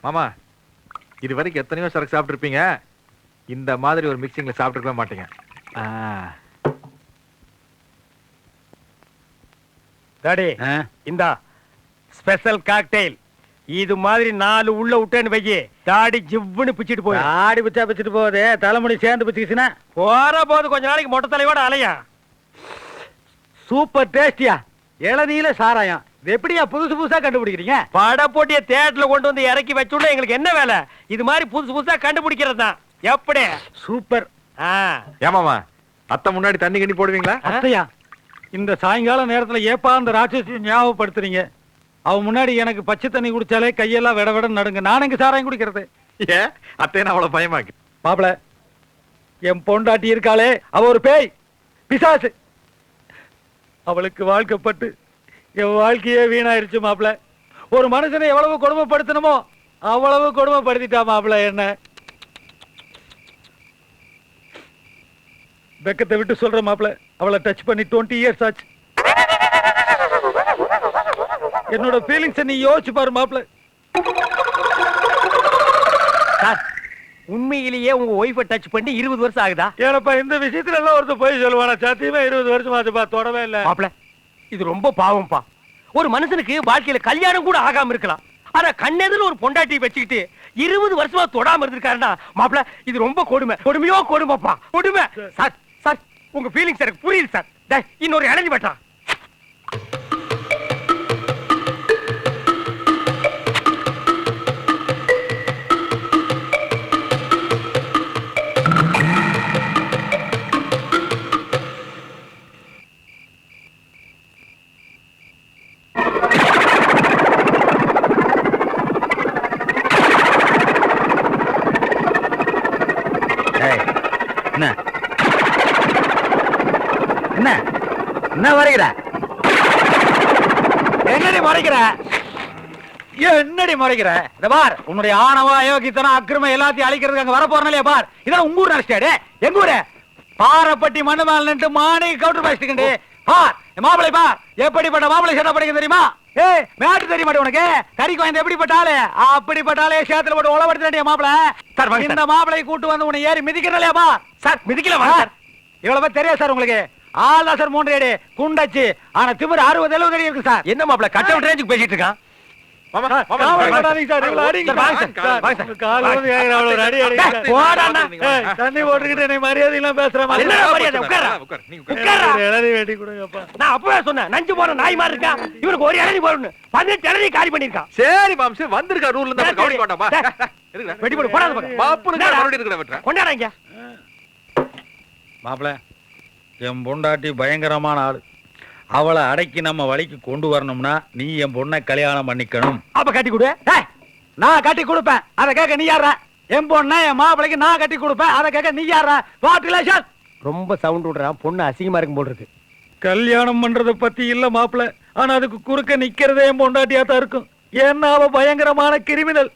மாமா இது வரைக்கும் எத்தனையோ சரக்கு சாப்பிட்டுருப்பீங்க, இந்த மாதிரி ஒரு மிக்சிங்ல சாப்பிட்டுருக்கவே மாட்டீங்க. டாடி இந்தா ஸ்பெஷல் காக்டெயில். இது மாதிரி 4 உள்ள விட்டேன்னு வைக்கி, தாடி ஜிவ்வுன்னு பிச்சுட்டு போய். தாடி பிச்சா பிச்சுட்டு போகுது, தலைமுடி சேர்ந்து பிச்சுக்கிச்சுன்னா போற போது கொஞ்ச நாளைக்கு மொட்டை தலையோட அலையா. சூப்பர் டேஸ்டியா இளநீல சாராயம். இது எப்படியா புதுசு புதுசா கண்டுபிடிக்கிறீங்க? பட போட்டிய தேட்டர்ல கொண்டு வந்து இறக்கி வச்சுள்ள எங்களுக்கு என்ன வேலை? இது மாதிரி புதுசு புதுசா கண்டுபிடிக்கிறது தான். எப்படி சூப்பர். ஏமாமா அத்தை முன்னாடி தண்ணி கண்ணி போடுவீங்களா? அத்தையா, இந்த சாயங்கால நேரத்துல ஏப்பா அந்த ராட்சசி ஞாபகப்படுத்துறீங்க? அவ முன்னாடி எனக்கு பச்சை தண்ணி குடிச்சாலே கையெல்லாம் விட விட நடுங்க. நான் எங்க சாராயம் குடிக்கிறது? ஏன் அத்தையை அவ்வளவு பயமாக்கு? மாப்பிள, என் பொண்டாட்டி இருக்காளே, அவ ஒரு பேய் பிசாசு. அவளுக்கு வாழ்க்கப்பட்டு என் வாழ்க்கையே வீணாயிருச்சு மாப்பிள. ஒரு மனுஷனை எவ்வளவு கொடுமைப்படுத்தணுமோ அவ்வளவு கொடுமைப்படுத்திட்டா மாப்பிள. என்ன வெக்கத்தை விட்டு சொல்ற மாப்பிள, அவளை டச் பண்ணி 20 இயர்ஸ் ஆச்சு. என்னோட ஃபீலிங்ஸ் நீ யோசிச்சு பாரு மாப்பிள. உண்மையிலேயே உங்க ஒய்ஃபை டச் பண்ணி 20 வருஷம் ஆகுதா? ஏனப்பா இந்த விஷயத்துல எல்லாம் ஒருத்தர் போய் சொல்லுவானா? சத்தியமா 20 வருஷம் ஆச்சுப்பா, தொடவே இல்ல மாப்பிள. இது ரொம்ப பாவம்பா. ஒரு மனுஷனுக்கு வாழ்க்கையில கல்யாணம் கூட ஆகாம இருக்கலாம், ஆனா கண்ணெதில் ஒரு பொண்டாட்டி வச்சுக்கிட்டு 20 வருஷமா தொடாம இருந்திருக்காருன்னா மாப்பிள, இது ரொம்ப கொடுமை. கொடுமையோ கொடுமைப்பா, கொடுமை. சார் சார், உங்க ஃபீலிங்ஸ் எனக்கு புரியுது சார். இன்னொரு இறங்கி பட்டா. என்ன என்ன என்ன வரைகிற? என்னடி மறைக்கிற? என்னடி மறைக்கிற? இந்த பார், உன்னுடைய ஆணவ அயோக்கியத்தனம் அக்கிரமம் எல்லாத்தையும் அழிக்கிறதுக்கு அங்க வர போறனாலே பார். இதெல்லாம் உங்க ஊர் நினைச்சாடு? எங்க ஊரு பாரப்பட்டி மண்ணு மேல நின்று மாணி கவுண்டர் பேசிட்டு பார். மாப்பிளை பார், எப்படிப்பட்ட மாப்பிளை சேட்டா படிக்க தெரியுமா? ஏய் மேட்டு தெரிய மாட்டே உனக்கு? கறிக்கு வாய்ந்த எப்படிப்பட்டாலே அப்படிப்பட்டாலே சேத்துல போட்டு உழவடுத்த மாப்பிள. இந்த மாப்பிளை கூட்டு வந்து உன்னை ஏறி மிதிக்கிறலையா பார். Sir மிதிக்கல sir. இவ்வளவு தெரியாது சார் உங்களுக்கு? ஆளா சார் 3 அடி குண்டாச்சு, ஆனா திமிரு 60-70 அடி இருக்கு சார். என்ன மாப்பிள கட் அவுட் ரேஞ்சுக்கு பேசிட்டு இருக்கான்? தண்ணி போட்டுக்கிட்டு என்னை மரியாதை எல்லாம் பேசுற மாதிரி. நான் அப்பவே சொன்னேன், நஞ்சு போற நாய் மாதிரி இருக்கா இவனுக்கு ஒரு இளநீ போடணும். 18 இளநீ காலி பண்ணிருக்கான். சரி மாம்சே, வந்திருக்கா ரூல்ல இருந்து கவனிக்க மாட்டாமா? வெடி போடு போடாத பாரு. பாப்புனுக்கு மறுபடியும் இருக்கற வெட்ற. கொண்டாறங்க. மாப்ள, என் பொண்டாட்டி பயங்கரமான ஆளு. அவளை அடக்கி நம்ம வழிக்கு கொண்டு வரணும்னா நீ என் பொண்ணை கல்யாணம் பண்ணிக்கணும். அப்ப கட்டி கொடு. நான் கட்டி கொடுப்பேன், அதை கேட்க நீ யாரா? என் பொண்ணை என் மாப்பிளைக்கு நான் கட்டி கொடுப்பேன், அதை கேட்க நீ யாரா? வாட் ரொம்ப சவுண்ட் விடுறான், பொண்ணு அசிங்கமா இருக்கும் போல் இருக்கு. கல்யாணம் பண்றத பத்தி இல்ல மாப்பிள, ஆனா அதுக்கு குறுக்க நிக்கிறதே என் பொண்டாட்டியா தான் இருக்கும். ஏன்னா அவ பயங்கரமான கிரிமினல்.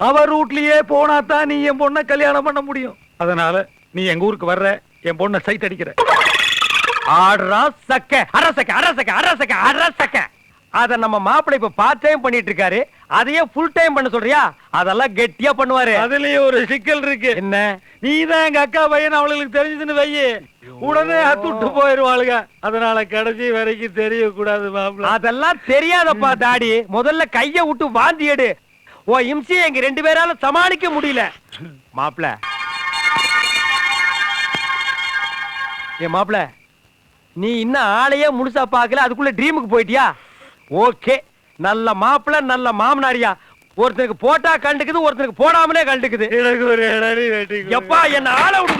அவ ரூட்லயே போனாதான் நீ என் பொண்ணை கல்யாணம் பண்ண முடியும். அதனால நீ எங்க ஊருக்கு வர்ற, என் பொண்ணை சைட் அடிக்கிற. அத நம்ம மாப்பிள்ளை இப்ப பார்ட் டைம் பண்ணிட்டு இருக்காரு, அதையே ஃபுல் டைம் பண்ண சொல்றியா? அதெல்லாம் கெட்டியா பண்ணுவாரு. அதுலயே ஒரு சிக்கல் இருக்கு. என்ன? நீதான் எங்க அக்கா பையன் அவளுக்கு தெரிஞ்சதுன்னு வையே, உடனே அத்துட்டு போயிருவாளுங்க. அதனால கடைசி வரைக்கும் தெரியக்கூடாது மாப்பிள்ள. அதெல்லாம் தெரியாதப்பா டாடி. முதல்ல கைய விட்டு வாந்தி எடு. ஓ இம்சி எங்க 2 பேரால சமாளிக்க முடியல. மாப்பிள்ள, ஏ மாப்பிள்ள, நீ இன்னும் ஆளையே முழுசா பாக்கல, அதுக்குள்ள ட்ரீமுக்கு போயிட்டியா? ஓகே, நல்ல மாப்பிள்ள நல்ல மாமனாரியா. ஒருத்தருக்கு போட்டா கண்டுக்குது, ஒருத்தருக்கு போடாமலே கண்டுக்குது. எனக்கு ஒரு இளநீ வெட்டி எப்பா என்ன ஆள விடு.